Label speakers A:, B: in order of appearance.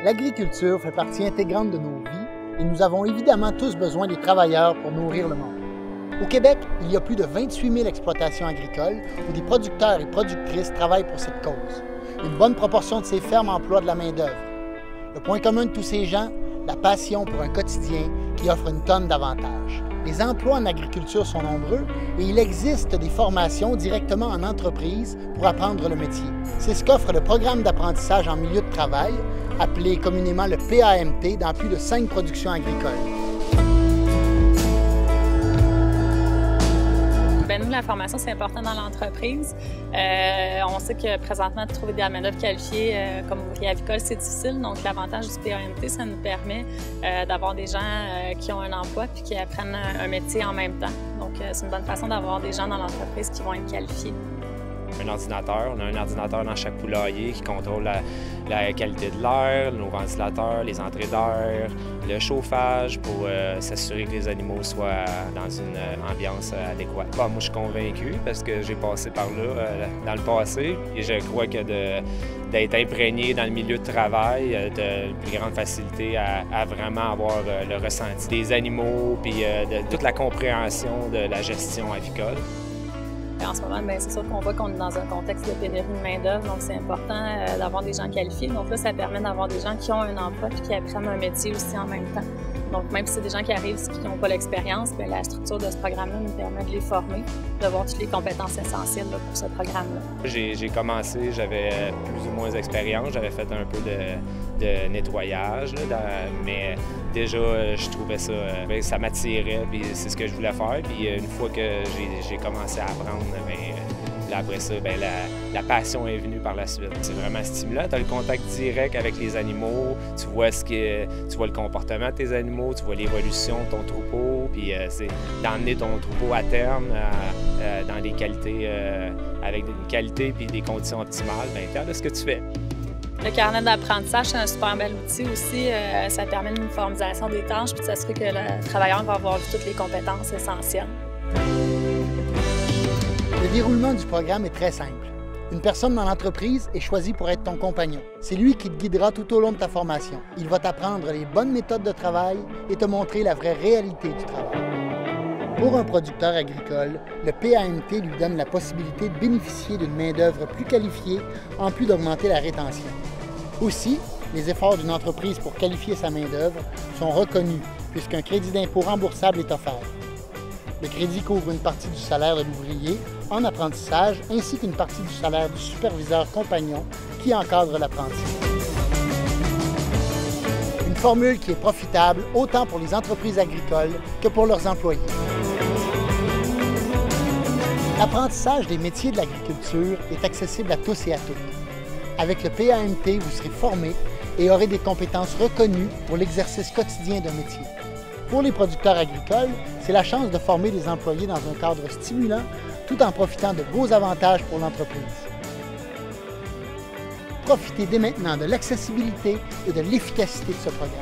A: L'agriculture fait partie intégrante de nos vies et nous avons évidemment tous besoin des travailleurs pour nourrir le monde. Au Québec, il y a plus de 28 000 exploitations agricoles où des producteurs et productrices travaillent pour cette cause. Une bonne proportion de ces fermes emploient de la main-d'œuvre. Le point commun de tous ces gens, la passion pour un quotidien qui offre une tonne d'avantages. Les emplois en agriculture sont nombreux et il existe des formations directement en entreprise pour apprendre le métier. C'est ce qu'offre le programme d'apprentissage en milieu de travail, appelé communément le PAMT, dans plus de 5 productions agricoles.
B: Nous, la formation, c'est important dans l'entreprise. On sait que présentement, de trouver des main-d'œuvre qualifiés comme ouvriers avicoles, c'est difficile. Donc, l'avantage du PAMT, ça nous permet d'avoir des gens qui ont un emploi puis qui apprennent un métier en même temps. Donc, c'est une bonne façon d'avoir des gens dans l'entreprise qui vont être qualifiés.
C: On a un ordinateur dans chaque poulailler qui contrôle la qualité de l'air, nos ventilateurs, les entrées d'air, le chauffage pour s'assurer que les animaux soient dans une ambiance adéquate. Bon, moi, je suis convaincu parce que j'ai passé par là dans le passé et je crois que d'être imprégné dans le milieu de travail, de plus grande facilité à vraiment avoir le ressenti des animaux puis de toute la compréhension de la gestion avicole.
B: En ce moment, c'est sûr qu'on voit qu'on est dans un contexte de pénurie de main-d'œuvre, donc c'est important d'avoir des gens qualifiés. Donc là, ça permet d'avoir des gens qui ont un emploi et qui apprennent un métier aussi en même temps. Donc même si c'est des gens qui arrivent et qui n'ont pas l'expérience, la structure de ce programme-là nous permet de les former, d'avoir toutes les compétences essentielles pour ce programme-là.
C: J'ai commencé, j'avais plus ou moins d'expérience, j'avais fait un peu de nettoyage, mais déjà, je trouvais ça m'attirait, puis c'est ce que je voulais faire. Puis une fois que j'ai commencé à apprendre, après ça, la passion est venue par la suite. C'est vraiment stimulant. Tu as le contact direct avec les animaux, tu vois le comportement de tes animaux, tu vois l'évolution de ton troupeau, puis c'est d'emmener ton troupeau à terme dans des qualités, avec une qualité puis des conditions optimales, fier de ce que tu fais.
B: Le carnet d'apprentissage, c'est un super bel outil aussi. Ça permet une uniformisation des tâches puis de s'assurer que le travailleur va avoir toutes les compétences essentielles.
A: Le déroulement du programme est très simple. Une personne dans l'entreprise est choisie pour être ton compagnon. C'est lui qui te guidera tout au long de ta formation. Il va t'apprendre les bonnes méthodes de travail et te montrer la vraie réalité du travail. Pour un producteur agricole, le PAMT lui donne la possibilité de bénéficier d'une main-d'œuvre plus qualifiée, en plus d'augmenter la rétention. Aussi, les efforts d'une entreprise pour qualifier sa main-d'œuvre sont reconnus, puisqu'un crédit d'impôt remboursable est offert. Le crédit couvre une partie du salaire de l'ouvrier en apprentissage ainsi qu'une partie du salaire du superviseur compagnon qui encadre l'apprenti. Une formule qui est profitable autant pour les entreprises agricoles que pour leurs employés. L'apprentissage des métiers de l'agriculture est accessible à tous et à toutes. Avec le PAMT, vous serez formé et aurez des compétences reconnues pour l'exercice quotidien d'un métier. Pour les producteurs agricoles, c'est la chance de former des employés dans un cadre stimulant tout en profitant de beaux avantages pour l'entreprise. Profitez dès maintenant de l'accessibilité et de l'efficacité de ce programme.